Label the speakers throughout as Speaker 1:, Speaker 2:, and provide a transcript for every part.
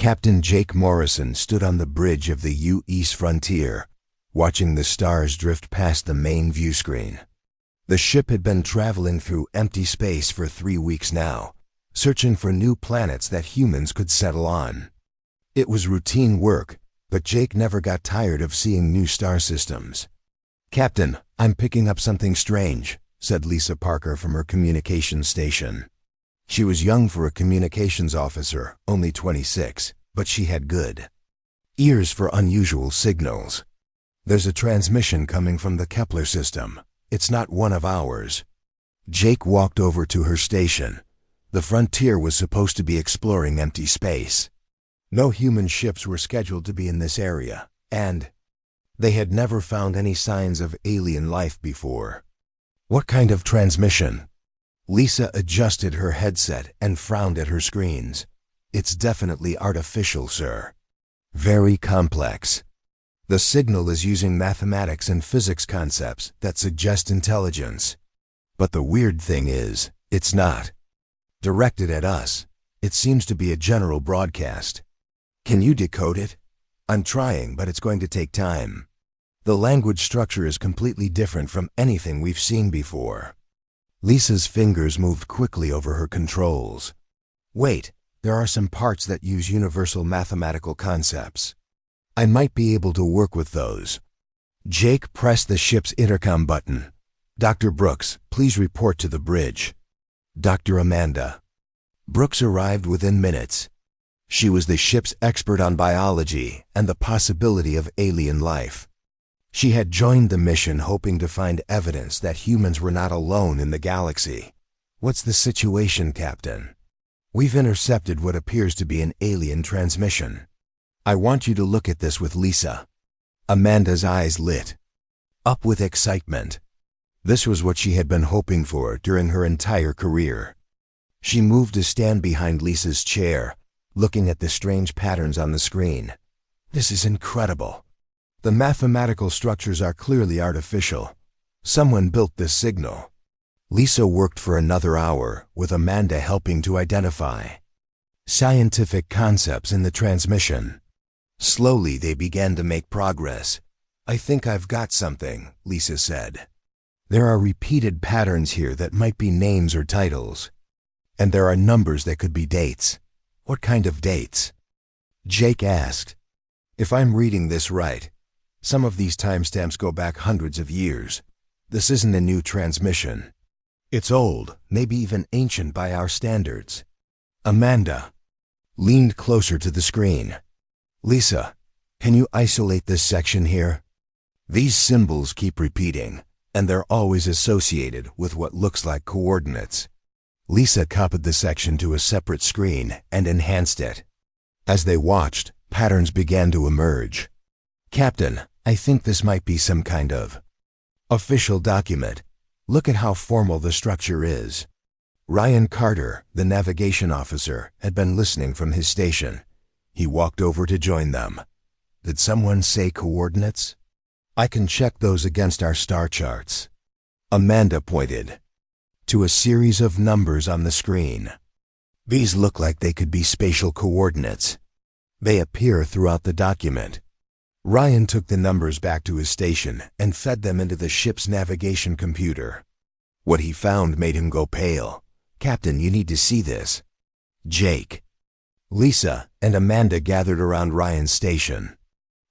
Speaker 1: Captain Jake Morrison stood on the bridge of the U.S. frontier, watching the stars drift past the main view screen. The ship had been traveling through empty space for 3 weeks now, searching for new planets that humans could settle on. It was routine work, but Jake never got tired of seeing new star systems. "Captain, I'm picking up something strange," said Lisa Parker from her communications station. She was young for a communications officer, only 26, but she had good ears for unusual signals. "There's a transmission coming from the Kepler system. It's not one of ours." Jake walked over to her station. The frontier was supposed to be exploring empty space. No human ships were scheduled to be in this area, and they had never found any signs of alien life before. "What kind of transmission?" Lisa adjusted her headset and frowned at her screens. "It's definitely artificial, sir. Very complex. The signal is using mathematics and physics concepts that suggest intelligence. But the weird thing is, it's not directed at us. It seems to be a general broadcast. Can you decode it?" "I'm trying, but it's going to take time. The language structure is completely different from anything we've seen before." Lisa's fingers moved quickly over her controls. "Wait, there are some parts that use universal mathematical concepts. I might be able to work with those." Jake pressed the ship's intercom button. "Dr. Brooks, please report to the bridge." "Dr. Amanda." Brooks arrived within minutes. She was the ship's expert on biology and the possibility of alien life. She had joined the mission hoping to find evidence that humans were not alone in the galaxy. "What's the situation, Captain?" "We've intercepted what appears to be an alien transmission. I want you to look at this with Lisa." Amanda's eyes lit up with excitement. This was what she had been hoping for during her entire career. She moved to stand behind Lisa's chair, looking at the strange patterns on the screen. "This is incredible. The mathematical structures are clearly artificial. Someone built this signal." Lisa worked for another hour, with Amanda helping to identify scientific concepts in the transmission. Slowly they began to make progress. "I think I've got something," Lisa said. "There are repeated patterns here that might be names or titles. And there are numbers that could be dates." "What kind of dates?" Jake asked. "If I'm reading this right, some of these timestamps go back hundreds of years. This isn't a new transmission. It's old, maybe even ancient by our standards." Amanda leaned closer to the screen. "Lisa, can you isolate this section here? These symbols keep repeating, and they're always associated with what looks like coordinates." Lisa copied the section to a separate screen and enhanced it. As they watched, patterns began to emerge. "Captain, I think this might be some kind of official document. Look at how formal the structure is." Ryan Carter, the navigation officer, had been listening from his station. He walked over to join them. "Did someone say coordinates?" "I can check those against our star charts." Amanda pointed to a series of numbers on the screen. "These look like they could be spatial coordinates. They appear throughout the document." Ryan took the numbers back to his station and fed them into the ship's navigation computer. What he found made him go pale. "Captain, you need to see this." Jake, Lisa, and Amanda gathered around Ryan's station.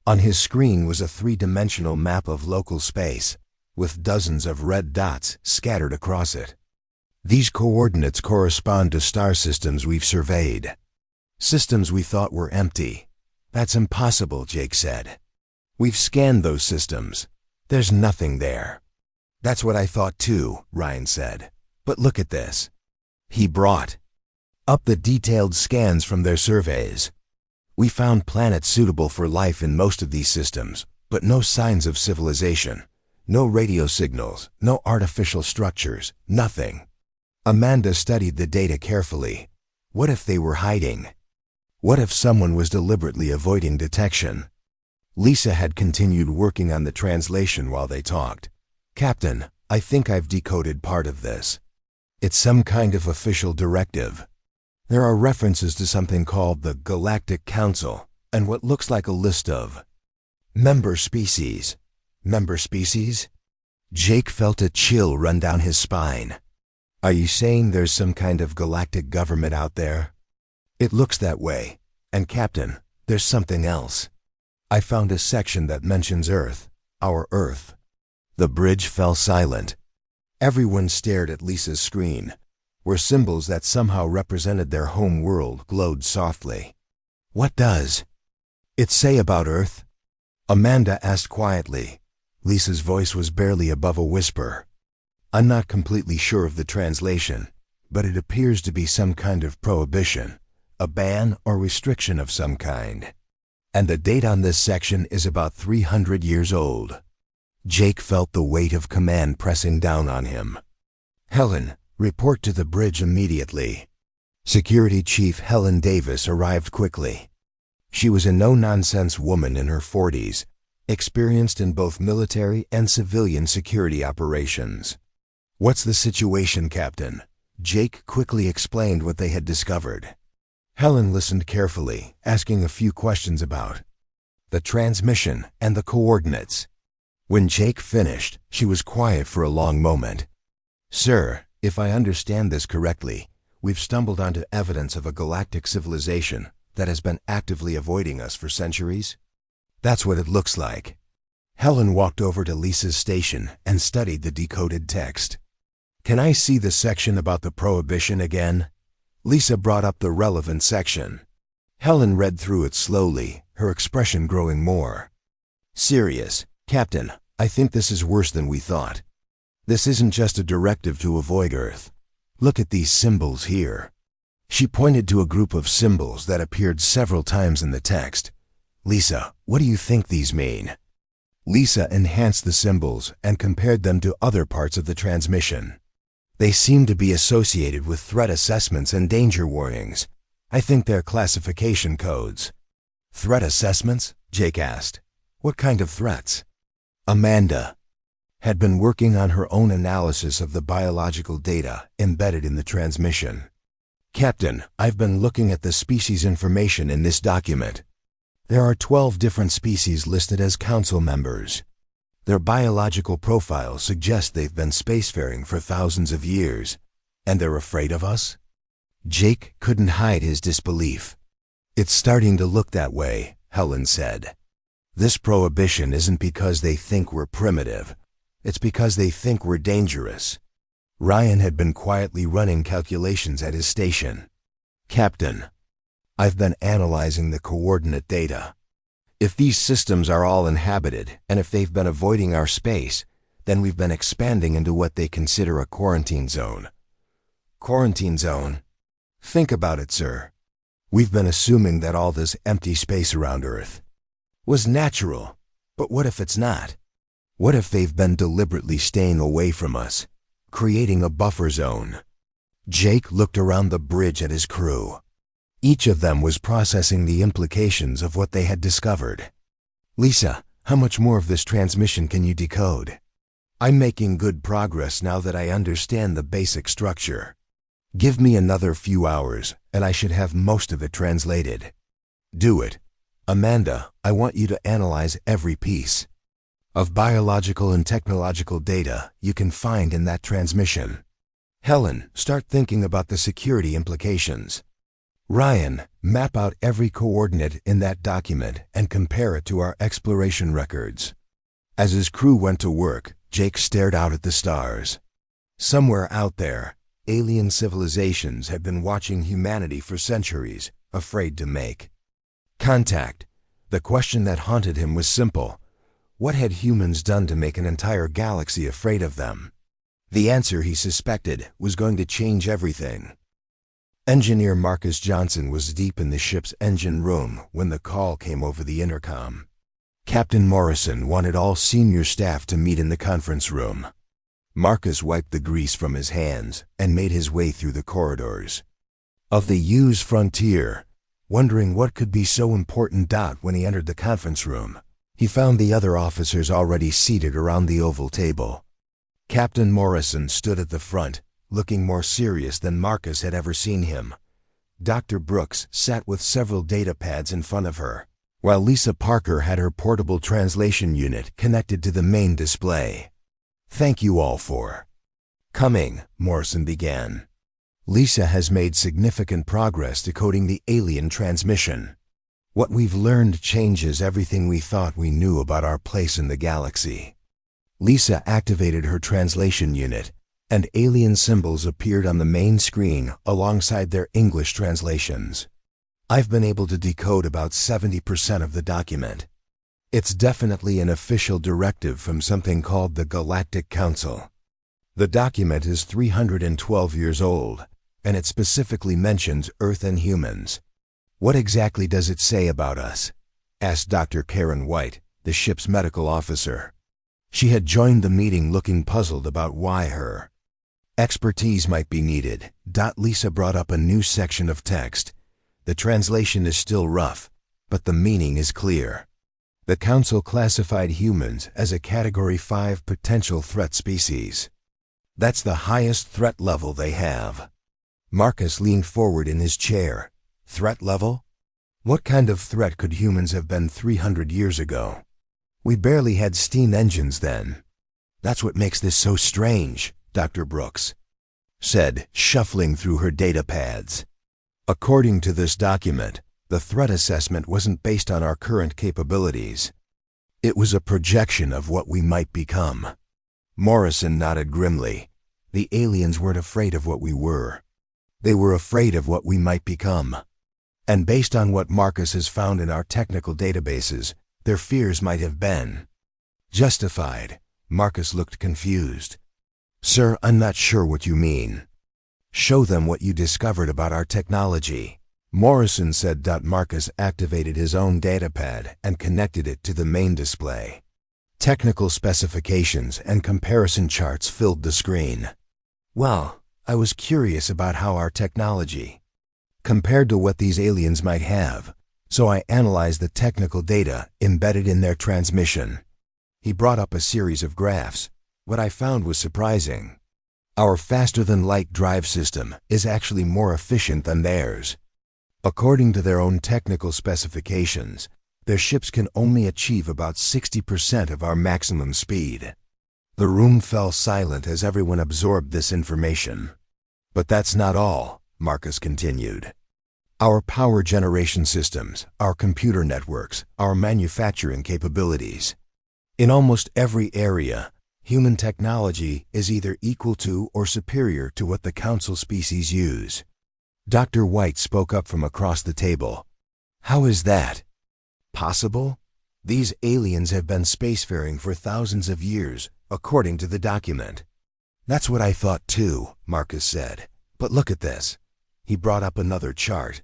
Speaker 1: On his screen was a three-dimensional map of local space, with dozens of red dots scattered across it. "These coordinates correspond to star systems we've surveyed. Systems we thought were empty." "That's impossible," Jake said. "We've scanned those systems. There's nothing there." "That's what I thought too," Ryan said. "But look at this." He brought up the detailed scans from their surveys. "We found planets suitable for life in most of these systems, but no signs of civilization. No radio signals, no artificial structures, nothing." Amanda studied the data carefully. What if they were hiding? What if someone was deliberately avoiding detection? Lisa had continued working on the translation while they talked. "Captain, I think I've decoded part of this. It's some kind of official directive." There are references to something called the Galactic Council and what looks like a list of member species. Member species? Jake felt a chill run down his spine. Are you saying there's some kind of galactic government out there? It looks that way. And Captain, there's something else. I found a section that mentions Earth, our Earth. The bridge fell silent. Everyone stared at Lisa's screen, where symbols that somehow represented their home world glowed softly. What does it say about Earth? Amanda asked quietly. Lisa's voice was barely above a whisper. I'm not completely sure of the translation, but it appears to be some kind of prohibition, a ban or restriction of some kind. And the date on this section is about 300 years old. Jake felt the weight of command pressing down on him. Helen, report to the bridge immediately. Security Chief Helen Davis arrived quickly. She was a no-nonsense woman in her 40s, experienced in both military and civilian security operations. What's the situation, Captain? Jake quickly explained what they had discovered. Helen listened carefully, asking a few questions about the transmission and the coordinates. When Jake finished, she was quiet for a long moment. Sir, if I understand this correctly, we've stumbled onto evidence of a galactic civilization that has been actively avoiding us for centuries? That's what it looks like. Helen walked over to Lisa's station and studied the decoded text. Can I see the section about the prohibition again? Lisa brought up the relevant section. Helen read through it slowly, her expression growing more serious. Captain, I think this is worse than we thought. This isn't just a directive to avoid Earth. Look at these symbols here. She pointed to a group of symbols that appeared several times in the text. Lisa, what do you think these mean? Lisa enhanced the symbols and compared them to other parts of the transmission. They seem to be associated with threat assessments and danger warnings. I think they're classification codes. Threat assessments? Jake asked. What kind of threats? Amanda had been working on her own analysis of the biological data embedded in the transmission. Captain, I've been looking at the species information in this document. There are 12 different species listed as council members. Their biological profiles suggest they've been spacefaring for thousands of years, and they're afraid of us? Jake couldn't hide his disbelief. It's starting to look that way, Helen said. This prohibition isn't because they think we're primitive. It's because they think we're dangerous. Ryan had been quietly running calculations at his station. Captain, I've been analyzing the coordinate data. If these systems are all inhabited, and if they've been avoiding our space, then we've been expanding into what they consider a quarantine zone. Quarantine zone? Think about it, sir. We've been assuming that all this empty space around Earth was natural. But what if it's not? What if they've been deliberately staying away from us, creating a buffer zone? Jake looked around the bridge at his crew. Each of them was processing the implications of what they had discovered. Lisa, how much more of this transmission can you decode? I'm making good progress now that I understand the basic structure. Give me another few hours, and I should have most of it translated. Do it. Amanda, I want you to analyze every piece of biological and technological data you can find in that transmission. Helen, start thinking about the security implications. Ryan, map out every coordinate in that document and compare it to our exploration records. As his crew went to work, Jake stared out at the stars. Somewhere out there, alien civilizations had been watching humanity for centuries, afraid to make contact. The question that haunted him was simple. What had humans done to make an entire galaxy afraid of them? The answer, he suspected, was going to change everything. Engineer Marcus Johnson was deep in the ship's engine room when the call came over the intercom. Captain Morrison wanted all senior staff to meet in the conference room. Marcus wiped the grease from his hands and made his way through the corridors of the U's frontier, wondering what could be so important. When he entered the conference room, he found the other officers already seated around the oval table. Captain Morrison stood at the front, looking more serious than Marcus had ever seen him. Dr. Brooks sat with several data pads in front of her, while Lisa Parker had her portable translation unit connected to the main display. "Thank you all for coming," Morrison began. "Lisa has made significant progress decoding the alien transmission. What we've learned changes everything we thought we knew about our place in the galaxy." Lisa activated her translation unit, and alien symbols appeared on the main screen alongside their English translations. "I've been able to decode about 70% of the document. It's definitely an official directive from something called the Galactic Council. The document is 312 years old, and it specifically mentions Earth and humans." "What exactly does it say about us?" asked Dr. Karen White, the ship's medical officer. She had joined the meeting looking puzzled about why her expertise might be needed. Lisa brought up a new section of text. "The translation is still rough, but the meaning is clear. The Council classified humans as a Category 5 potential threat species. That's the highest threat level they have." Marcus leaned forward in his chair. "Threat level? What kind of threat could humans have been 300 years ago? We barely had steam engines then." "That's what makes this so strange," Dr. Brooks said, shuffling through her data pads. "According to this document, the threat assessment wasn't based on our current capabilities. It was a projection of what we might become." Morrison nodded grimly. "The aliens weren't afraid of what we were. They were afraid of what we might become. And based on what Marcus has found in our technical databases, their fears might have been justified." Marcus looked confused. "Sir, I'm not sure what you mean." "Show them what you discovered about our technology," Morrison said. Marcus activated his own datapad and connected it to the main display. Technical specifications and comparison charts filled the screen. "Well, I was curious about how our technology compared to what these aliens might have, so I analyzed the technical data embedded in their transmission." He brought up a series of graphs. "What I found was surprising. Our faster-than-light drive system is actually more efficient than theirs. According to their own technical specifications, their ships can only achieve about 60% of our maximum speed." The room fell silent as everyone absorbed this information. "But that's not all," Marcus continued. "Our power generation systems, our computer networks, our manufacturing capabilities. In almost every area, human technology is either equal to or superior to what the Council species use." Dr. White spoke up from across the table. "How is that possible? These aliens have been spacefaring for thousands of years, according to the document." "That's what I thought too," Marcus said. "But look at this." He brought up another chart.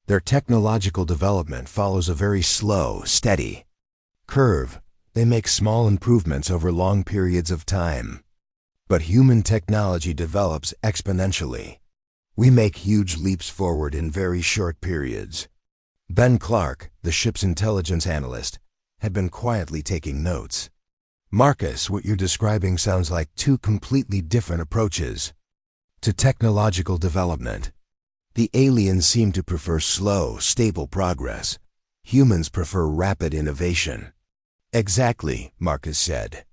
Speaker 1: "Their technological development follows a very slow, steady curve. They make small improvements over long periods of time. But human technology develops exponentially. We make huge leaps forward in very short periods." Ben Clark, the ship's intelligence analyst, had been quietly taking notes. "Marcus, what you're describing sounds like two completely different approaches to technological development. The aliens seem to prefer slow, stable progress. Humans prefer rapid innovation." "Exactly," Marcus said.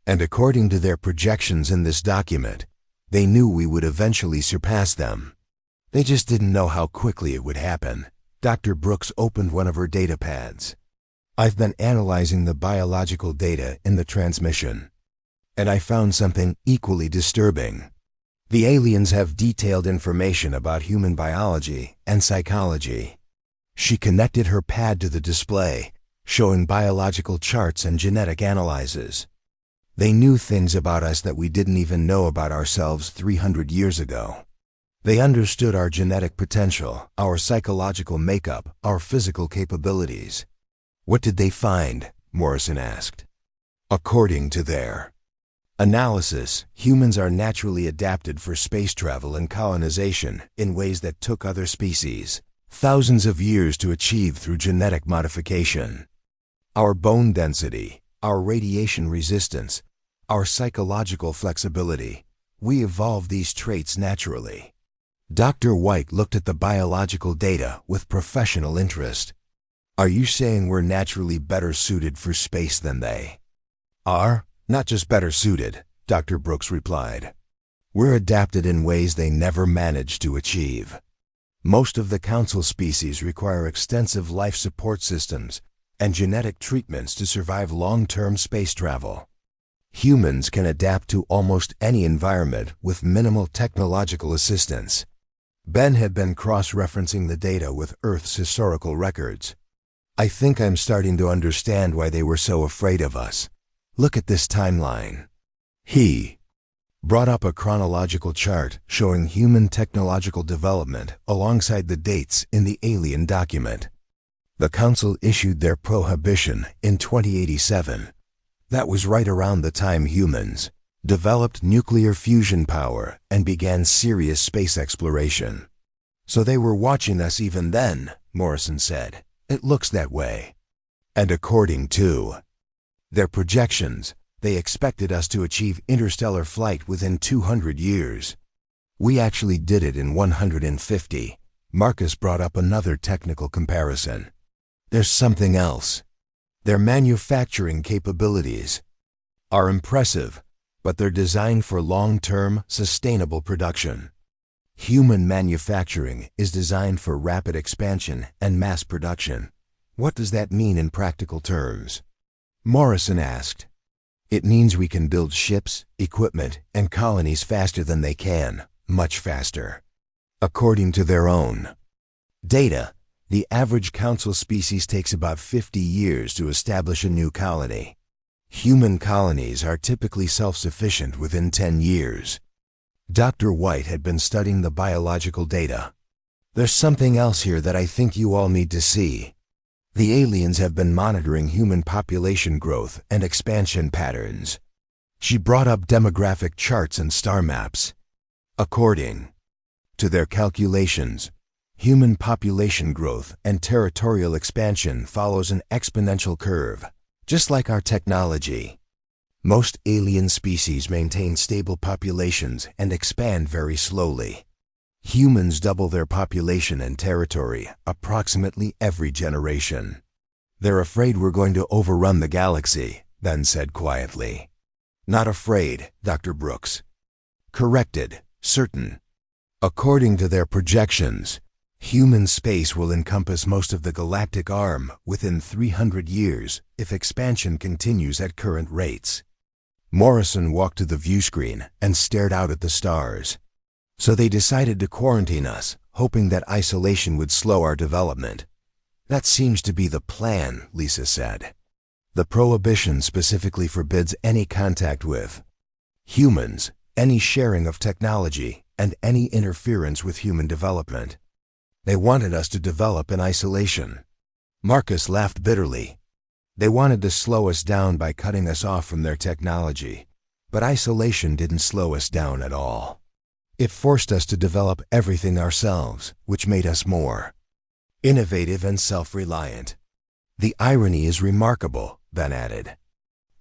Speaker 1: "And according to their projections in this document, they knew we would eventually surpass them. They just didn't know how quickly it would happen." Dr. Brooks opened one of her data pads. "I've been analyzing the biological data in the transmission, and I found something equally disturbing. The aliens have detailed information about human biology and psychology." She connected her pad to the display, showing biological charts and genetic analyses. "They knew things about us that we didn't even know about ourselves 300 years ago. They understood our genetic potential, our psychological makeup, our physical capabilities." "What did they find?" Morrison asked. "According to their analysis, humans are naturally adapted for space travel and colonization in ways that took other species thousands of years to achieve through genetic modification. Our bone density, our radiation resistance, our psychological flexibility, we evolved these traits naturally. Dr. White looked at the biological data with professional interest. Are you saying we're naturally better suited for space than they are? Not just better suited, Dr. Brooks replied. We're adapted in ways they never managed to achieve. Most of the council species require extensive life support systems and genetic treatments to survive long-term space travel. Humans can adapt to almost any environment with minimal technological assistance. Ben had been cross-referencing the data with Earth's historical records. I think I'm starting to understand why they were so afraid of us. Look at this timeline. He brought up a chronological chart showing human technological development alongside the dates in the alien document. The Council issued their prohibition in 2087. That was right around the time humans developed nuclear fusion power and began serious space exploration. So they were watching us even then, Morrison said. It looks that way. And according to their projections, they expected us to achieve interstellar flight within 200 years. We actually did it in 150. Marcus brought up another technical comparison. There's something else. Their manufacturing capabilities are impressive, but they're designed for long-term, sustainable production. Human manufacturing is designed for rapid expansion and mass production. What does that mean in practical terms? Morrison asked. It means we can build ships, equipment, and colonies faster than they can, much faster. According to their own data, the average council species takes about 50 years to establish a new colony. Human colonies are typically self-sufficient within 10 years. Dr. White had been studying the biological data. There's something else here that I think you all need to see. The aliens have been monitoring human population growth and expansion patterns. She brought up demographic charts and star maps. According to their calculations, human population growth and territorial expansion follows an exponential curve, just like our technology. Most alien species maintain stable populations and expand very slowly. Humans double their population and territory approximately every generation. They're afraid we're going to overrun the galaxy, Ben said quietly. Not afraid, Dr. Brooks corrected, certain. According to their projections, human space will encompass most of the galactic arm within 300 years if expansion continues at current rates. Morrison walked to the view screen and stared out at the stars. So they decided to quarantine us, hoping that isolation would slow our development. That seems to be the plan, Lisa said. The prohibition specifically forbids any contact with humans, any sharing of technology, and any interference with human development. They wanted us to develop in isolation. Marcus laughed bitterly. They wanted to slow us down by cutting us off from their technology, but isolation didn't slow us down at all. It forced us to develop everything ourselves, which made us more innovative and self-reliant. The irony is remarkable, Ben added.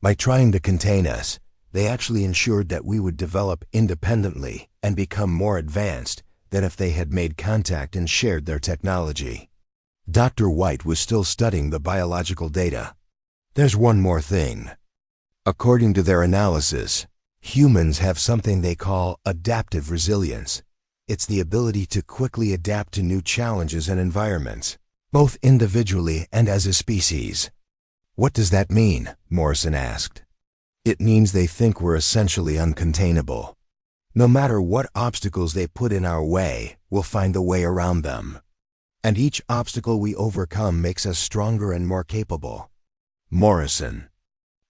Speaker 1: By trying to contain us, they actually ensured that we would develop independently and become more advanced than if they had made contact and shared their technology. Dr. White was still studying the biological data. There's one more thing. According to their analysis, humans have something they call adaptive resilience. It's the ability to quickly adapt to new challenges and environments, both individually and as a species. What does that mean? Morrison asked. It means they think we're essentially uncontainable. No matter what obstacles they put in our way, we'll find a way around them. And each obstacle we overcome makes us stronger and more capable. Morrison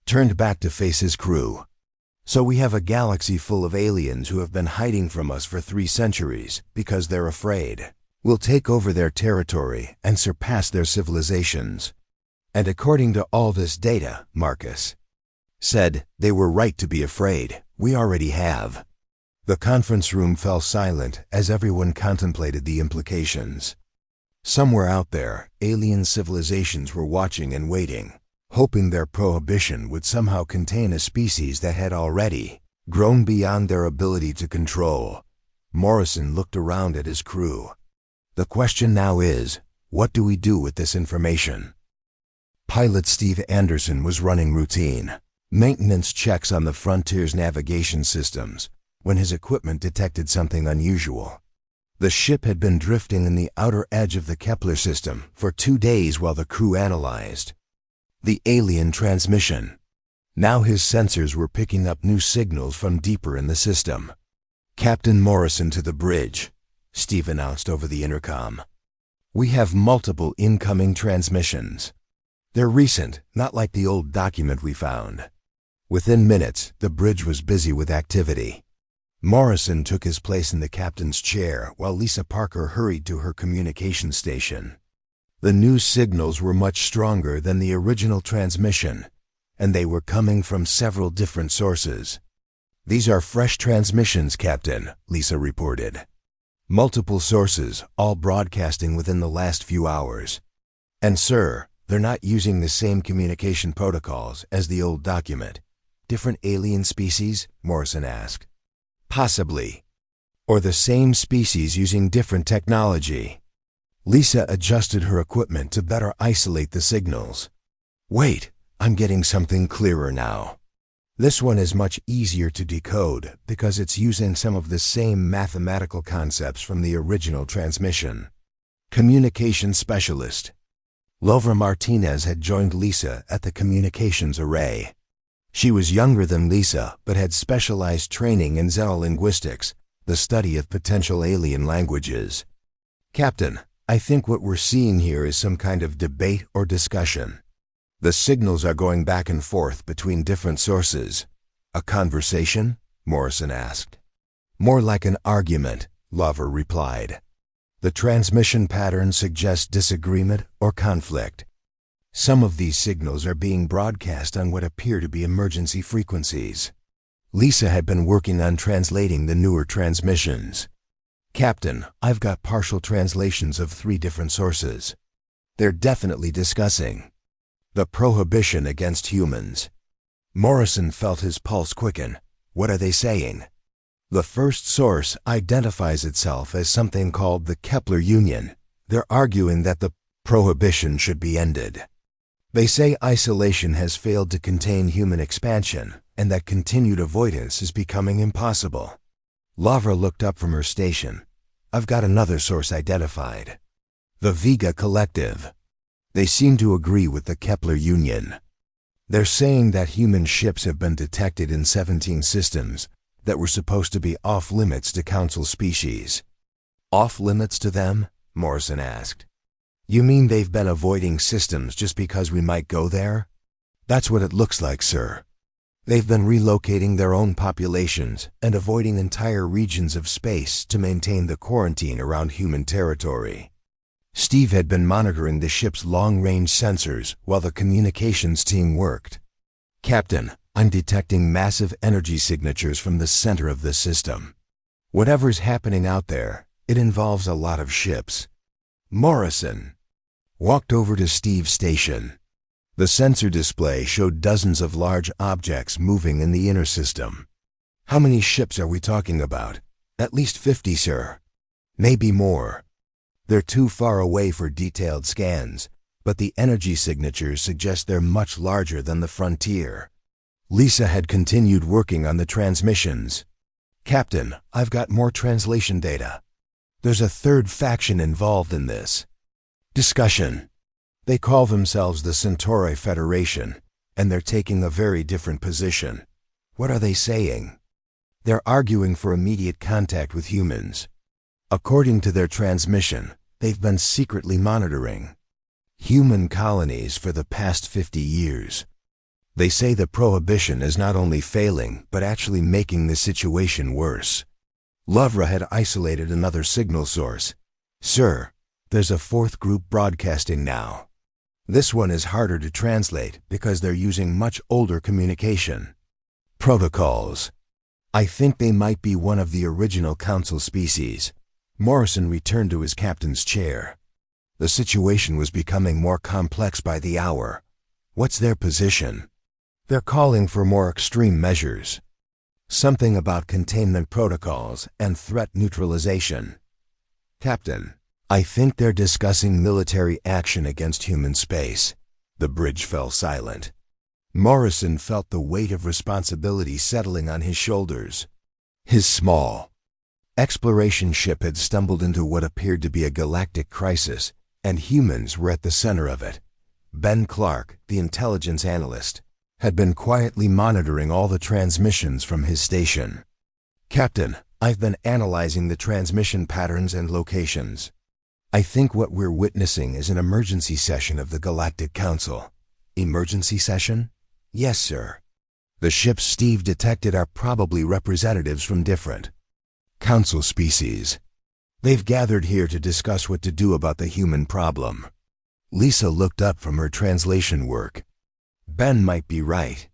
Speaker 1: turned back to face his crew. So we have a galaxy full of aliens who have been hiding from us for 3 centuries because they're afraid we'll take over their territory and surpass their civilizations. And according to all this data, Marcus said, they were right to be afraid. We already have. The conference room fell silent as everyone contemplated the implications. Somewhere out there, alien civilizations were watching and waiting, hoping their prohibition would somehow contain a species that had already grown beyond their ability to control. Morrison looked around at his crew. The question now is, what do we do with this information? Pilot Steve Anderson was running routine maintenance checks on the Frontier's navigation systems when his equipment detected something unusual. The ship had been drifting in the outer edge of the Kepler system for 2 days while the crew analyzed the alien transmission. Now his sensors were picking up new signals from deeper in the system. "Captain Morrison to the bridge," Steve announced over the intercom. "We have multiple incoming transmissions. They're recent, not like the old document we found." Within minutes, the bridge was busy with activity. Morrison took his place in the captain's chair while Lisa Parker hurried to her communication station. The new signals were much stronger than the original transmission, and they were coming from several different sources. "These are fresh transmissions, Captain," Lisa reported. "Multiple sources, all broadcasting within the last few hours. And sir, they're not using the same communication protocols as the old document." "Different alien species?" Morrison asked. "Possibly. Or the same species using different technology." Lisa adjusted her equipment to better isolate the signals. "Wait, I'm getting something clearer now. This one is much easier to decode because it's using some of the same mathematical concepts from the original transmission." Communication specialist. Lovra Martinez had joined Lisa at the communications array. She was younger than Lisa, but had specialized training in xenolinguistics, the study of potential alien languages. "Captain, I think what we're seeing here is some kind of debate or discussion. The signals are going back and forth between different sources." "A conversation?" Morrison asked. "More like an argument," Lovra replied. "The transmission pattern suggests disagreement or conflict. Some of these signals are being broadcast on what appear to be emergency frequencies." Lisa had been working on translating the newer transmissions. "Captain, I've got partial translations of 3 different sources. They're definitely discussing the prohibition against humans." Morrison felt his pulse quicken. "What are they saying?" "The first source identifies itself as something called the Kepler Union. They're arguing that the prohibition should be ended. They say isolation has failed to contain human expansion, and that continued avoidance is becoming impossible." Lavra looked up from her station. "I've got another source identified. The Vega Collective. They seem to agree with the Kepler Union. They're saying that human ships have been detected in 17 systems that were supposed to be off-limits to Council species." "Off-limits to them?" Morrison asked. "You mean they've been avoiding systems just because we might go there?" "That's what it looks like, sir. They've been relocating their own populations and avoiding entire regions of space to maintain the quarantine around human territory." Steve had been monitoring the ship's long-range sensors while the communications team worked. "Captain, I'm detecting massive energy signatures from the center of the system. Whatever's happening out there, it involves a lot of ships." Morrison walked over to Steve's station. The sensor display showed dozens of large objects moving in the inner system. "How many ships are we talking about?" "At least 50, sir. Maybe more. They're too far away for detailed scans, but the energy signatures suggest they're much larger than the Frontier." Lisa had continued working on the transmissions. "Captain, I've got more translation data. There's a third faction involved in this discussion. They call themselves the Centauri Federation, and they're taking a very different position." "What are they saying?" "They're arguing for immediate contact with humans. According to their transmission, they've been secretly monitoring human colonies for the past 50 years. They say the prohibition is not only failing, but actually making the situation worse." Lovra had isolated another signal source. "Sir, there's a 4th group broadcasting now. This one is harder to translate because they're using much older communication protocols. I think they might be one of the original Council species." Morrison returned to his captain's chair. The situation was becoming more complex by the hour. "What's their position?" "They're calling for more extreme measures. Something about containment protocols and threat neutralization. Captain, I think they're discussing military action against human space. The bridge fell silent. Morrison felt the weight of responsibility settling on his shoulders. His small exploration ship had stumbled into what appeared to be a galactic crisis, and humans were at the center of it. Ben Clark, the intelligence analyst, had been quietly monitoring all the transmissions from his station. Captain, I've been analyzing the transmission patterns and locations. I think what we're witnessing is an emergency session of the Galactic Council. Emergency session? Yes, sir. The ships Steve detected are probably representatives from different council species. They've gathered here to discuss what to do about the human problem. Lisa looked up from her translation work. Ben might be right.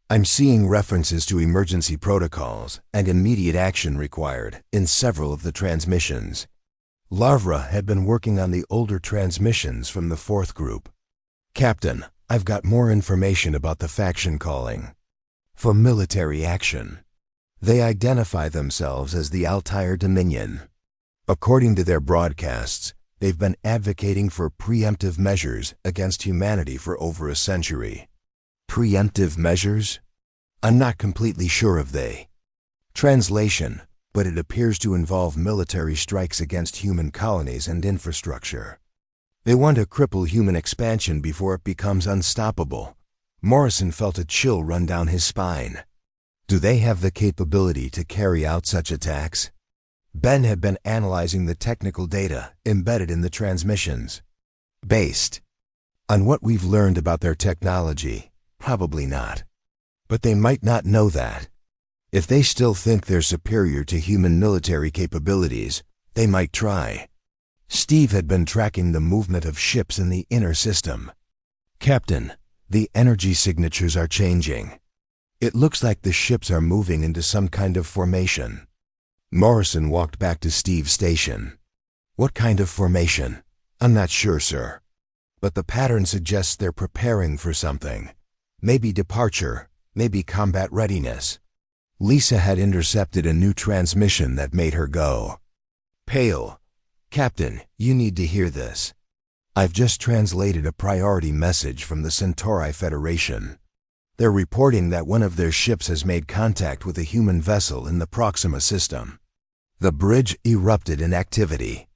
Speaker 1: I'm seeing references to emergency protocols and immediate action required in several of the transmissions. Larvra had been working on the older transmissions from the fourth group. Captain, I've got more information about the faction calling for military action. They identify themselves as the Altair Dominion. According to their broadcasts, they've been advocating for preemptive measures against humanity for over a century. Preemptive measures? I'm not completely sure of the translation, but it appears to involve military strikes against human colonies and infrastructure. They want to cripple human expansion before it becomes unstoppable. Morrison felt a chill run down his spine. Do they have the capability to carry out such attacks? Ben had been analyzing the technical data embedded in the transmissions. Based on what we've learned about their technology, probably not. But they might not know that. If they still think they're superior to human military capabilities, they might try. Steve had been tracking the movement of ships in the inner system. Captain, the energy signatures are changing. It looks like the ships are moving into some kind of formation. Morrison walked back to Steve's station. What kind of formation? I'm not sure, sir. But the pattern suggests they're preparing for something. Maybe departure, maybe combat readiness. Lisa had intercepted a new transmission that made her go pale. Captain, you need to hear this. I've just translated a priority message from the Centauri Federation. They're reporting that one of their ships has made contact with a human vessel in the Proxima system. The bridge erupted in activity.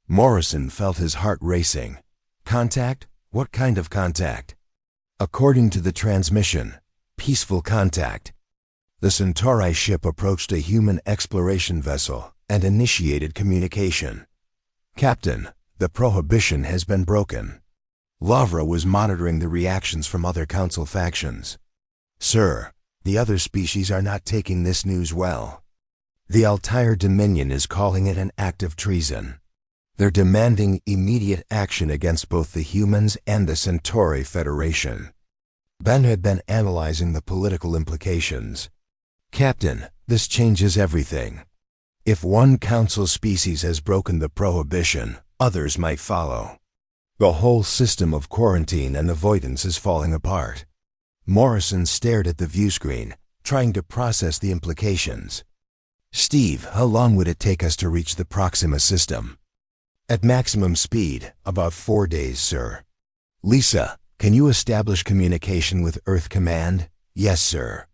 Speaker 1: Morrison felt his heart racing. Contact? What kind of contact? According to the transmission, peaceful contact. The Centauri ship approached a human exploration vessel and initiated communication. Captain, the prohibition has been broken. Lavra was monitoring the reactions from other council factions. Sir, the other species are not taking this news well. The Altair Dominion is calling it an act of treason. They're demanding immediate action against both the humans and the Centauri Federation. Ben had been analyzing the political implications. Captain, this changes everything. If one council species has broken the prohibition, others might follow. The whole system of quarantine and avoidance is falling apart. Morrison stared at the view screen, trying to process the implications. Steve, how long would it take us to reach the Proxima system? At maximum speed, about 4 days, sir. Lisa, can you establish communication with Earth Command? Yes, sir.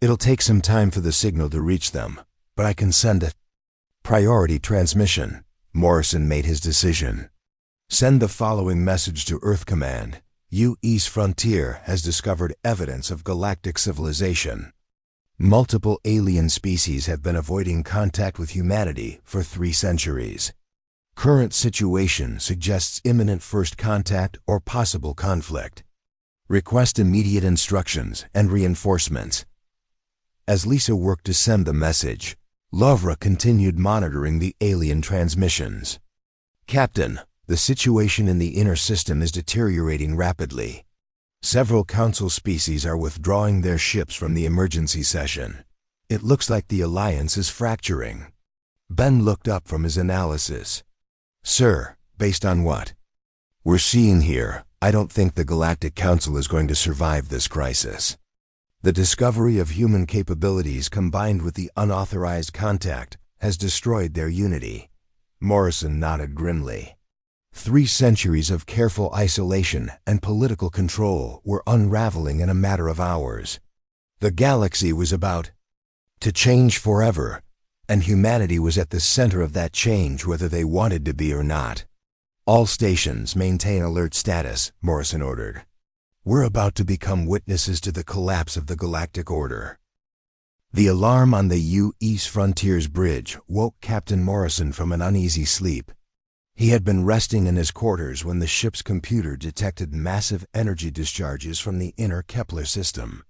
Speaker 1: It'll take some time for the signal to reach them, but I can send a priority transmission. Morrison made his decision. Send the following message to Earth Command. U.S. Frontier has discovered evidence of galactic civilization. Multiple alien species have been avoiding contact with humanity for 3 centuries. Current situation suggests imminent first contact or possible conflict. Request immediate instructions and reinforcements. As Lisa worked to send the message, Lavra continued monitoring the alien transmissions. Captain, the situation in the inner system is deteriorating rapidly. Several council species are withdrawing their ships from the emergency session. It looks like the alliance is fracturing. Ben looked up from his analysis. Sir, based on what we're seeing here, I don't think the Galactic Council is going to survive this crisis. The discovery of human capabilities combined with the unauthorized contact has destroyed their unity. Morrison nodded grimly. 3 centuries of careful isolation and political control were unraveling in a matter of hours. The galaxy was about to change forever, and humanity was at the center of that change whether they wanted to be or not. All stations maintain alert status, Morrison ordered. We're about to become witnesses to the collapse of the galactic order. The alarm on the U.S. Frontiers Bridge woke Captain Morrison from an uneasy sleep. He had been resting in his quarters when the ship's computer detected massive energy discharges from the inner Kepler system.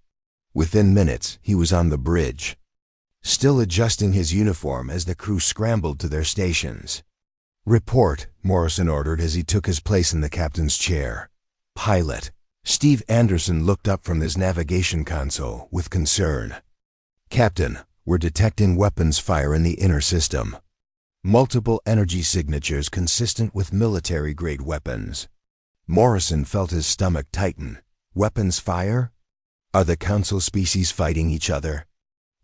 Speaker 1: Within minutes, he was on the bridge, still adjusting his uniform as the crew scrambled to their stations. "Report," Morrison ordered as he took his place in the captain's chair. "Pilot." Steve Anderson looked up from his navigation console with concern. "Captain, we're detecting weapons fire in the inner system. Multiple energy signatures consistent with military-grade weapons." Morrison felt his stomach tighten. Weapons fire? Are the Council species fighting each other?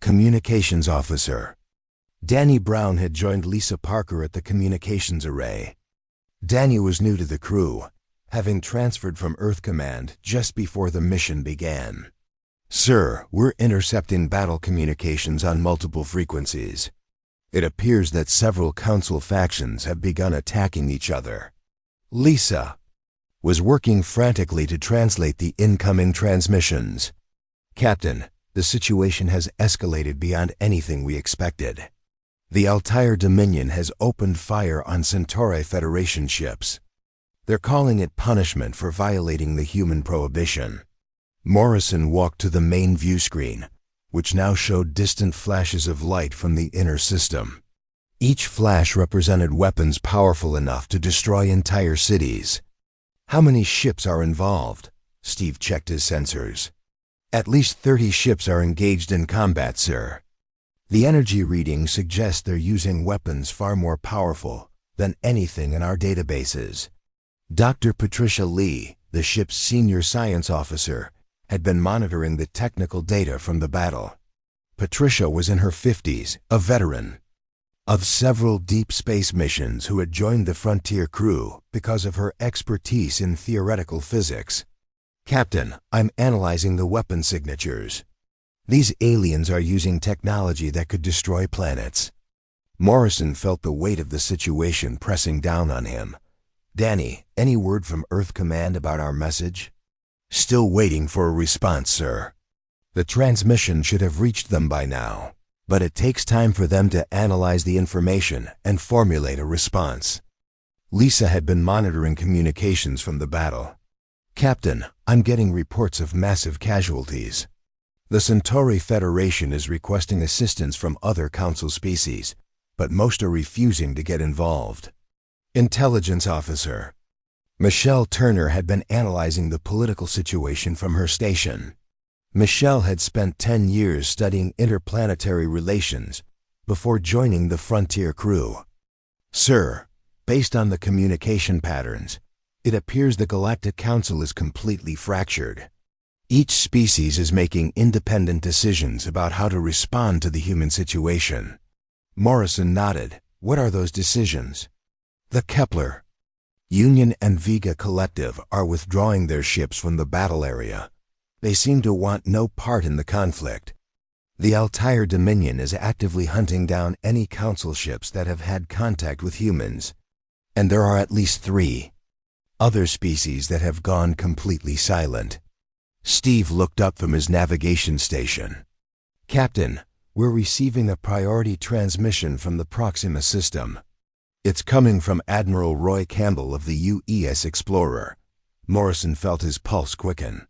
Speaker 1: Communications officer. Danny Brown had joined Lisa Parker at the communications array. Danny was new to the crew, having transferred from Earth Command just before the mission began. "Sir, we're intercepting battle communications on multiple frequencies. It appears that several Council factions have begun attacking each other." Lisa was working frantically to translate the incoming transmissions. "Captain, the situation has escalated beyond anything we expected. The Altair Dominion has opened fire on Centauri Federation ships. They're calling it punishment for violating the human prohibition." Morrison walked to the main view screen, which now showed distant flashes of light from the inner system. Each flash represented weapons powerful enough to destroy entire cities. "How many ships are involved?" Steve checked his sensors. "At least 30 ships are engaged in combat, sir. The energy readings suggest they're using weapons far more powerful than anything in our databases." Dr. Patricia Lee, the ship's senior science officer, had been monitoring the technical data from the battle. Patricia was in her 50s, a veteran of several deep space missions who had joined the Frontier crew because of her expertise in theoretical physics. "Captain, I'm analyzing the weapon signatures. These aliens are using technology that could destroy planets." Morrison felt the weight of the situation pressing down on him. "Danny, any word from Earth Command about our message?" "Still waiting for a response, sir. The transmission should have reached them by now, but it takes time for them to analyze the information and formulate a response." Lisa had been monitoring communications from the battle. "Captain, I'm getting reports of massive casualties. The Centauri Federation is requesting assistance from other Council species, but most are refusing to get involved." Intelligence officer. Michelle Turner had been analyzing the political situation from her station. Michelle had spent 10 years studying interplanetary relations before joining the Frontier crew. "Sir, based on the communication patterns, it appears the Galactic Council is completely fractured. Each species is making independent decisions about how to respond to the human situation." Morrison nodded. "What are those decisions?" "The Kepler Union and Vega Collective are withdrawing their ships from the battle area. They seem to want no part in the conflict. The Altair Dominion is actively hunting down any Council ships that have had contact with humans, and there are at least 3 other species that have gone completely silent." Steve looked up from his navigation station. "Captain, we're receiving a priority transmission from the Proxima system. It's coming from Admiral Roy Campbell of the UES Explorer." Morrison felt his pulse quicken.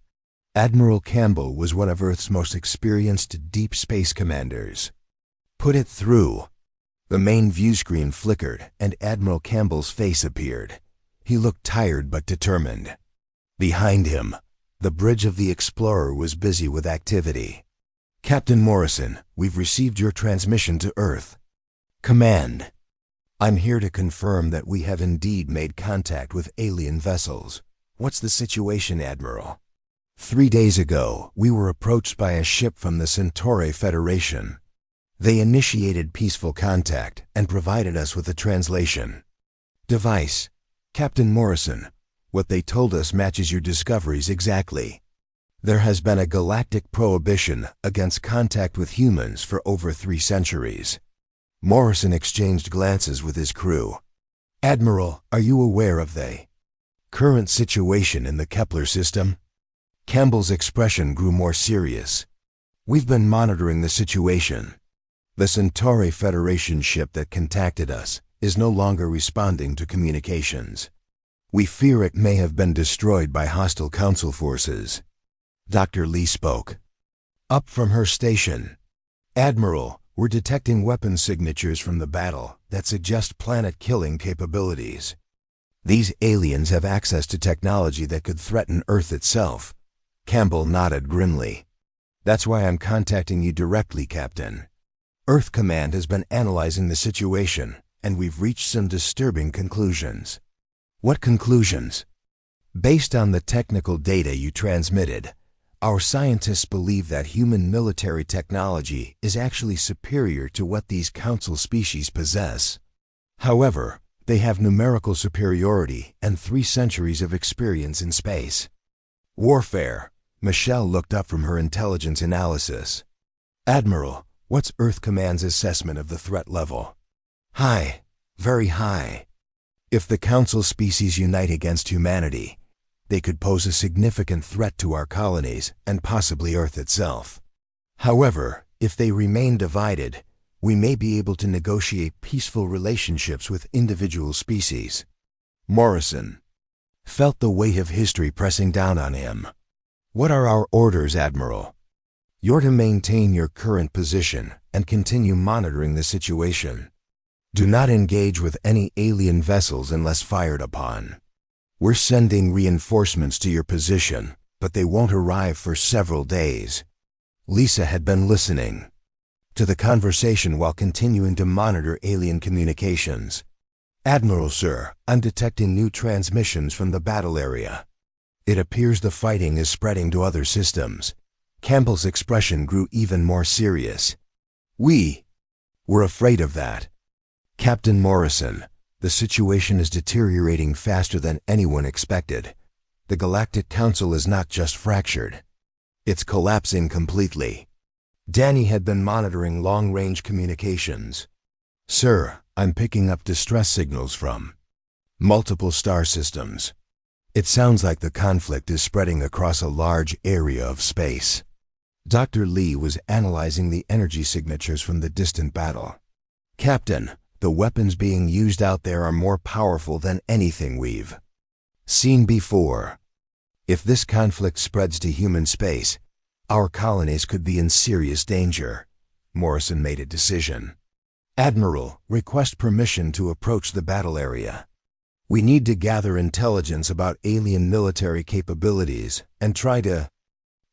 Speaker 1: Admiral Campbell was one of Earth's most experienced deep space commanders. "Put it through." The main view screen flickered, and Admiral Campbell's face appeared. He looked tired but determined. Behind him, the bridge of the Explorer was busy with activity. "Captain Morrison, we've received your transmission to Earth. Command. I'm here to confirm that we have indeed made contact with alien vessels." "What's the situation, Admiral?" 3 days ago, we were approached by a ship from the Centauri Federation. They initiated peaceful contact and provided us with a translation device. Captain Morrison, what they told us matches your discoveries exactly. There has been a galactic prohibition against contact with humans for over 3 centuries. Morrison exchanged glances with his crew. Admiral, are you aware of the current situation in the Kepler system? Campbell's expression grew more serious. We've been monitoring the situation. The Centauri Federation ship that contacted us is no longer responding to communications. We fear it may have been destroyed by hostile Council forces. Dr. Lee spoke. Up from her station. Admiral, we're detecting weapon signatures from the battle that suggest planet-killing capabilities. These aliens have access to technology that could threaten Earth itself. Campbell nodded grimly. That's why I'm contacting you directly, Captain. Earth Command has been analyzing the situation, and we've reached some disturbing conclusions. What conclusions? Based on the technical data you transmitted, our scientists believe that human military technology is actually superior to what these Council species possess. However, they have numerical superiority and 3 centuries of experience in space. Warfare. Michelle looked up from her intelligence analysis. Admiral, what's Earth Command's assessment of the threat level? High. Very high. If the Council species unite against humanity, they could pose a significant threat to our colonies and possibly Earth itself. However, if they remain divided, we may be able to negotiate peaceful relationships with individual species. Morrison felt the weight of history pressing down on him. What are our orders, Admiral? You're to maintain your current position and continue monitoring the situation. Do not engage with any alien vessels unless fired upon. We're sending reinforcements to your position, but they won't arrive for several days. Lisa had been listening to the conversation while continuing to monitor alien communications. Admiral, sir, I'm detecting new transmissions from the battle area. It appears the fighting is spreading to other systems. Campbell's expression grew even more serious. We're afraid of that. Captain Morrison, the situation is deteriorating faster than anyone expected. The Galactic Council is not just fractured. It's collapsing completely. Danny had been monitoring long-range communications. Sir, I'm picking up distress signals from multiple star systems. It sounds like the conflict is spreading across a large area of space. Dr. Lee was analyzing the energy signatures from the distant battle. Captain, the weapons being used out there are more powerful than anything we've seen before. If this conflict spreads to human space, our colonies could be in serious danger. Morrison made a decision. Admiral, request permission to approach the battle area. We need to gather intelligence about alien military capabilities and try to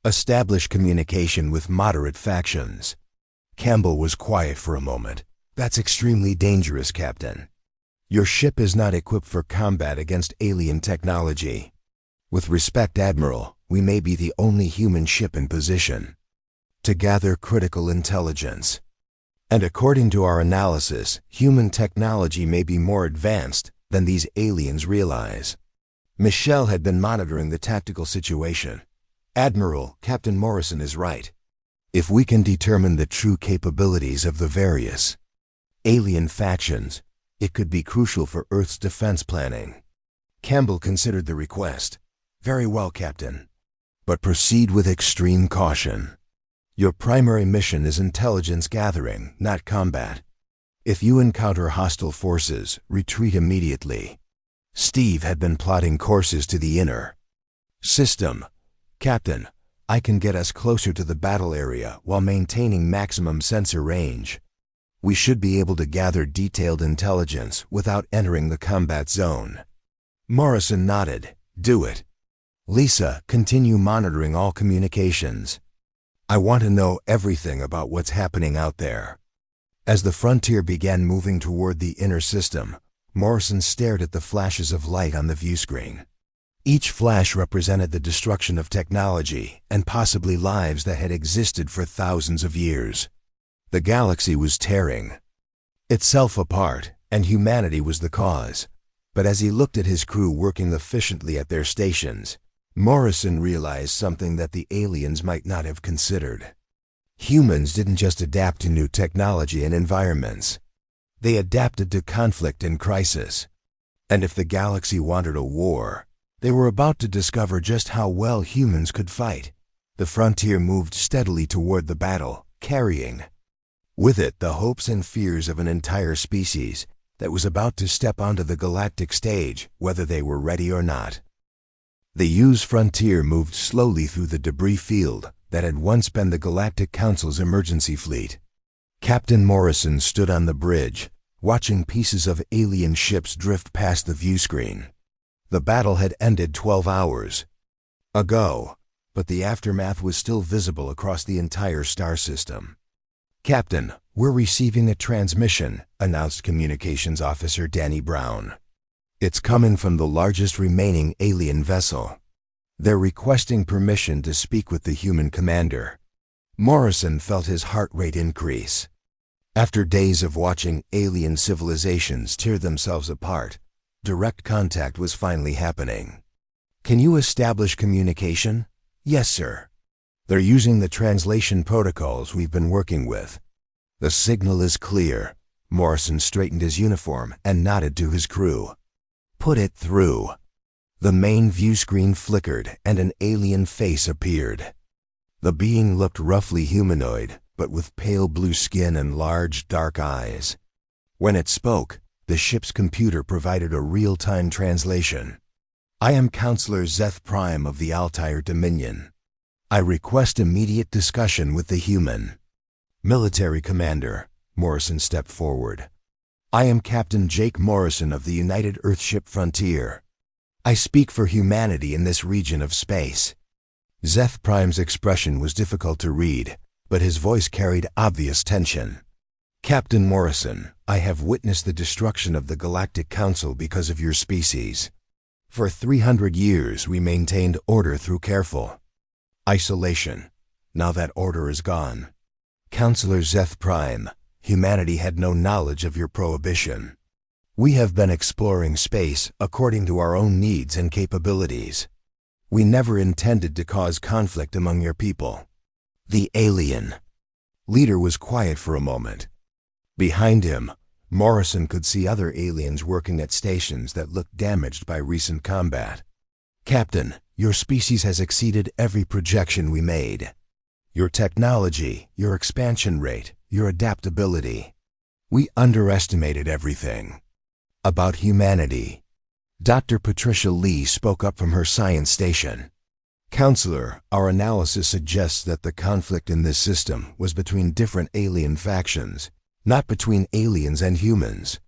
Speaker 1: establish communication with moderate factions. Campbell was quiet for a moment. That's extremely dangerous, Captain. Your ship is not equipped for combat against alien technology. With respect, Admiral, we may be the only human ship in position to gather critical intelligence. And according to our analysis, human technology may be more advanced than these aliens realize. Michelle had been monitoring the tactical situation. Admiral, Captain Morrison is right. If we can determine the true capabilities of the various alien factions, it could be crucial for Earth's defense planning. Campbell considered the request. Very well, Captain. But proceed with extreme caution. Your primary mission is intelligence gathering, not combat. If you encounter hostile forces, retreat immediately. Steve had been plotting courses to the inner system. Captain, I can get us closer to the battle area while maintaining maximum sensor range. We should be able to gather detailed intelligence without entering the combat zone. Morrison nodded. Do it. Lisa, continue monitoring all communications. I want to know everything about what's happening out there. As the Frontier began moving toward the inner system, Morrison stared at the flashes of light on the view screen. Each flash represented the destruction of technology and possibly lives that had existed for thousands of years. The galaxy was tearing itself apart, and humanity was the cause. But as he looked at his crew working efficiently at their stations, Morrison realized something that the aliens might not have considered. Humans didn't just adapt to new technology and environments. They adapted to conflict and crisis. And if the galaxy wanted a war, they were about to discover just how well humans could fight. The frontier moved steadily toward the battle, carrying with it the hopes and fears of an entire species that was about to step onto the galactic stage, whether they were ready or not. The U's frontier moved slowly through the debris field that had once been the Galactic Council's emergency fleet. Captain Morrison stood on the bridge, watching pieces of alien ships drift past the view screen. The battle had ended 12 hours ago, but the aftermath was still visible across the entire star system. "Captain, we're receiving a transmission," announced Communications Officer Danny Brown. "It's coming from the largest remaining alien vessel. They're requesting permission to speak with the human commander." Morrison felt his heart rate increase. After days of watching alien civilizations tear themselves apart, direct contact was finally happening. "Can you establish communication?" "Yes, sir. They're using the translation protocols we've been working with." "The signal is clear." Morrison straightened his uniform and nodded to his crew. "Put it through." The main view screen flickered and an alien face appeared. The being looked roughly humanoid, but with pale blue skin and large, dark eyes. When it spoke, the ship's computer provided a real-time translation. "I am Counselor Zeth Prime of the Altair Dominion. I request immediate discussion with the human." "Military Commander," Morrison stepped forward. "I am Captain Jake Morrison of the United Earthship Frontier. I speak for humanity in this region of space." Zeth Prime's expression was difficult to read, but his voice carried obvious tension. "Captain Morrison, I have witnessed the destruction of the Galactic Council because of your species. For 300 years we maintained order through careful isolation. Now that order is gone. Counselor Zeth Prime, humanity had no knowledge of your prohibition. We have been exploring space according to our own needs and capabilities. We never intended to cause conflict among your people." The alien leader was quiet for a moment. Behind him, Morrison could see other aliens working at stations that looked damaged by recent combat. "Captain, your species has exceeded every projection we made. Your technology, your expansion rate, your adaptability. We underestimated everything." About humanity, Dr. Patricia Lee spoke up from her science station. "Counselor, our analysis suggests that the conflict in this system was between different alien factions, not between aliens and humans.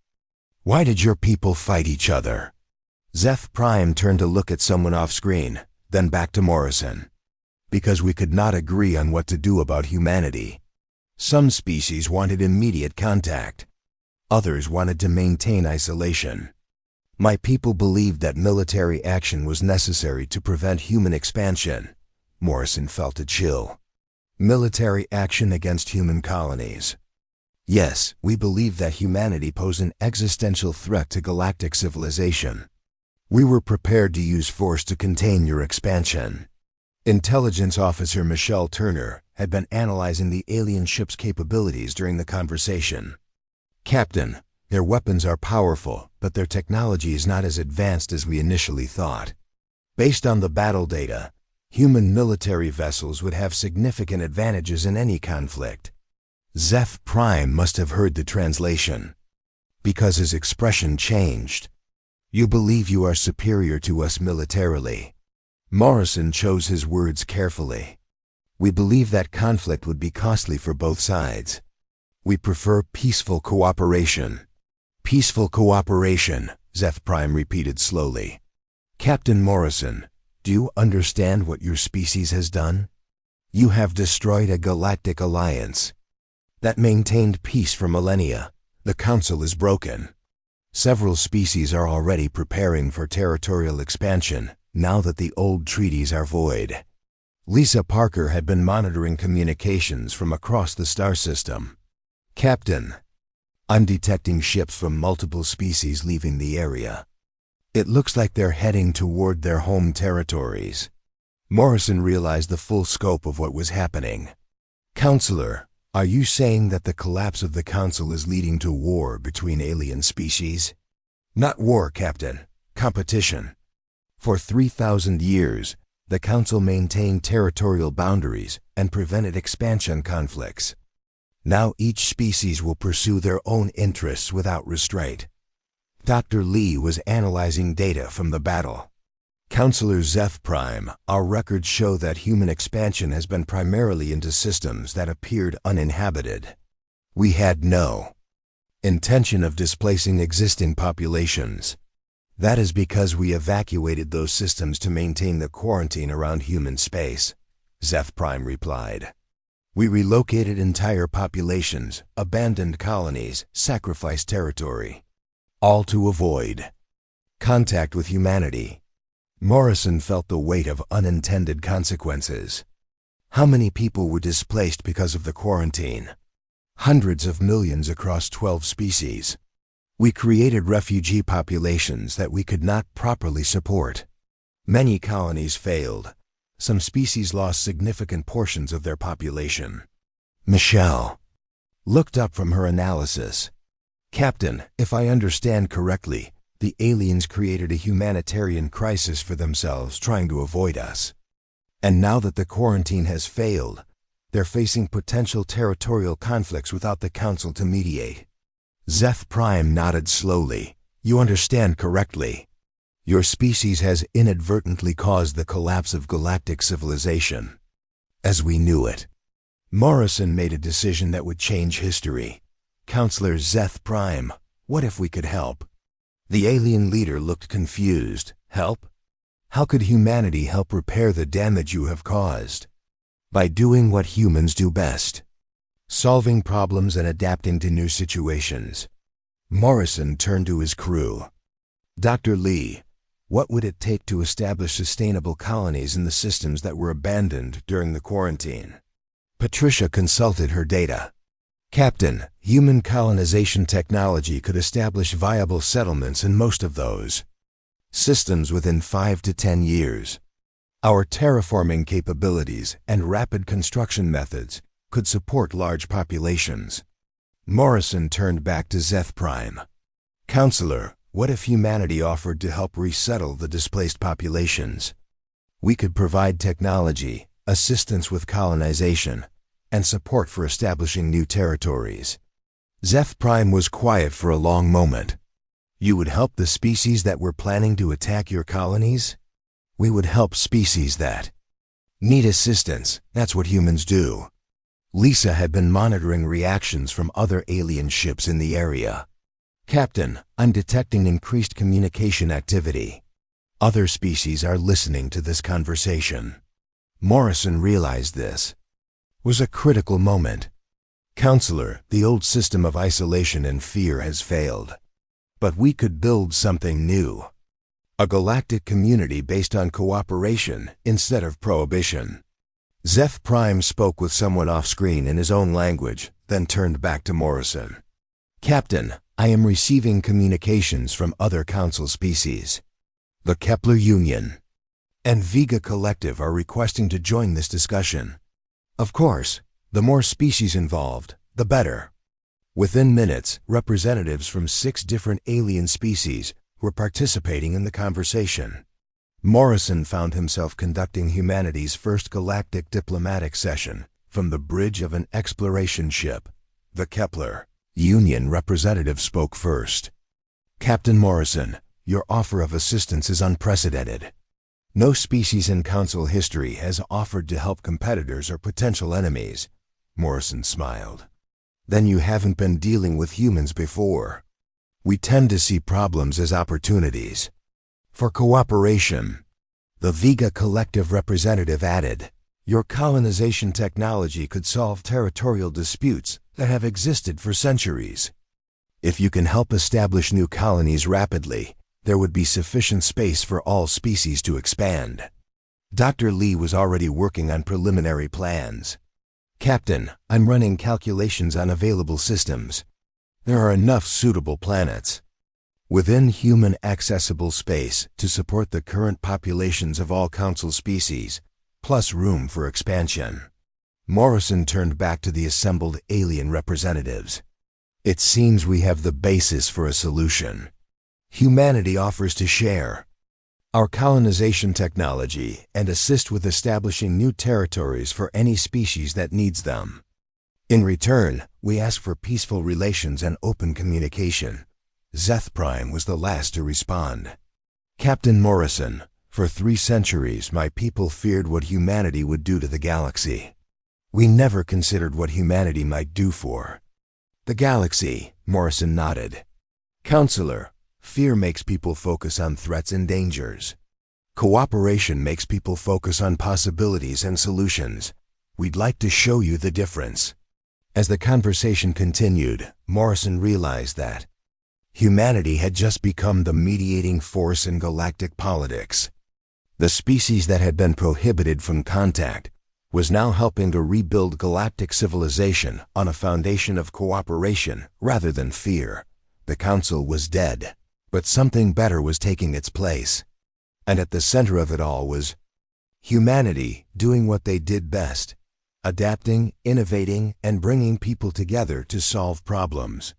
Speaker 1: Why did your people fight each other?" Zeth Prime turned to look at someone off-screen, then back to Morrison. "Because we could not agree on what to do about humanity. Some species wanted immediate contact. Others wanted to maintain isolation. My people believed that military action was necessary to prevent human expansion." Morrison felt a chill. "Military action against human colonies." "Yes, we believe that humanity posed an existential threat to galactic civilization. We were prepared to use force to contain your expansion." Intelligence Officer Michelle Turner had been analyzing the alien ship's capabilities during the conversation. "Captain, their weapons are powerful, but their technology is not as advanced as we initially thought. Based on the battle data, human military vessels would have significant advantages in any conflict." Zeth Prime must have heard the translation, because his expression changed. "You believe you are superior to us militarily." Morrison chose his words carefully. "We believe that conflict would be costly for both sides. We prefer peaceful cooperation." "Peaceful cooperation," Zeth Prime repeated slowly. "Captain Morrison, do you understand what your species has done? You have destroyed a galactic alliance that maintained peace for millennia. The Council is broken. Several species are already preparing for territorial expansion, now that the old treaties are void. Lisa Parker had been monitoring communications from across the star system. "Captain, I'm detecting ships from multiple species leaving the area. It looks like they're heading toward their home territories." Morrison realized the full scope of what was happening. "Counselor, are you saying that the collapse of the Council is leading to war between alien species?" "Not war, Captain. Competition. For 3,000 years, the Council maintained territorial boundaries and prevented expansion conflicts. Now each species will pursue their own interests without restraint." Dr. Lee was analyzing data from the battle. "Counselor Zeph Prime, our records show that human expansion has been primarily into systems that appeared uninhabited. We had no intention of displacing existing populations. That is because we evacuated those systems to maintain the quarantine around human space," Zeph Prime replied. "We relocated entire populations, abandoned colonies, sacrificed territory, all to avoid contact with humanity." Morrison felt the weight of unintended consequences. How many people were displaced because of the quarantine? Hundreds of millions across 12 species. We created refugee populations that we could not properly support. Many colonies failed. Some species lost significant portions of their population. Michelle looked up from her analysis. "Captain, if I understand correctly, the aliens created a humanitarian crisis for themselves trying to avoid us. And now that the quarantine has failed, they're facing potential territorial conflicts without the Council to mediate." Zeph Prime nodded slowly. "You understand correctly. Your species has inadvertently caused the collapse of galactic civilization as we knew it." Morrison made a decision that would change history. "Counselor Zeph Prime, what if we could help?" The alien leader looked confused. "Help? How could humanity help repair the damage you have caused?" "By doing what humans do best. Solving problems and adapting to new situations." Morrison turned to his crew. "Dr. Lee, what would it take to establish sustainable colonies in the systems that were abandoned during the quarantine?" Patricia consulted her data. "Captain, human colonization technology could establish viable settlements in most of those systems within 5 to 10 years. Our terraforming capabilities and rapid construction methods could support large populations." Morrison turned back to Zeph Prime. "Counselor, what if humanity offered to help resettle the displaced populations? We could provide technology, assistance with colonization, and support for establishing new territories." Zeph Prime was quiet for a long moment. "You would help the species that were planning to attack your colonies?" "We would help species that need assistance. That's what humans do." Lisa had been monitoring reactions from other alien ships in the area. "Captain, I'm detecting increased communication activity. Other species are listening to this conversation." Morrison realized this was a critical moment. "Counselor, the old system of isolation and fear has failed. But we could build something new. A galactic community based on cooperation instead of prohibition." Zeph Prime spoke with someone off-screen in his own language, then turned back to Morrison. "Captain, I am receiving communications from other Council species. The Kepler Union and Vega Collective are requesting to join this discussion. Of course, the more species involved, the better." Within minutes, representatives from 6 different alien species were participating in the conversation. Morrison found himself conducting humanity's first galactic diplomatic session from the bridge of an exploration ship. The Kepler Union representative spoke first. "Captain Morrison, your offer of assistance is unprecedented. No species in Council history has offered to help competitors or potential enemies." Morrison smiled. "Then you haven't been dealing with humans before. We tend to see problems as opportunities for cooperation." The Vega Collective representative added, "Your colonization technology could solve territorial disputes that have existed for centuries. If you can help establish new colonies rapidly, there would be sufficient space for all species to expand. Dr. Lee was already working on preliminary plans. "Captain, I'm running calculations on available systems. There are enough suitable planets within human-accessible space to support the current populations of all Council species, plus room for expansion." Morrison turned back to the assembled alien representatives. "It seems we have the basis for a solution. Humanity offers to share our colonization technology and assist with establishing new territories for any species that needs them. In return, we ask for peaceful relations and open communication." Zeth Prime was the last to respond. "Captain Morrison, for 3 centuries my people feared what humanity would do to the galaxy. We never considered what humanity might do for the galaxy." Morrison nodded. "Counselor, fear makes people focus on threats and dangers. Cooperation makes people focus on possibilities and solutions. We'd like to show you the difference." As the conversation continued, Morrison realized that humanity had just become the mediating force in galactic politics. The species that had been prohibited from contact was now helping to rebuild galactic civilization on a foundation of cooperation rather than fear. The Council was dead, but something better was taking its place. And at the center of it all was humanity doing what they did best: adapting, innovating, and bringing people together to solve problems.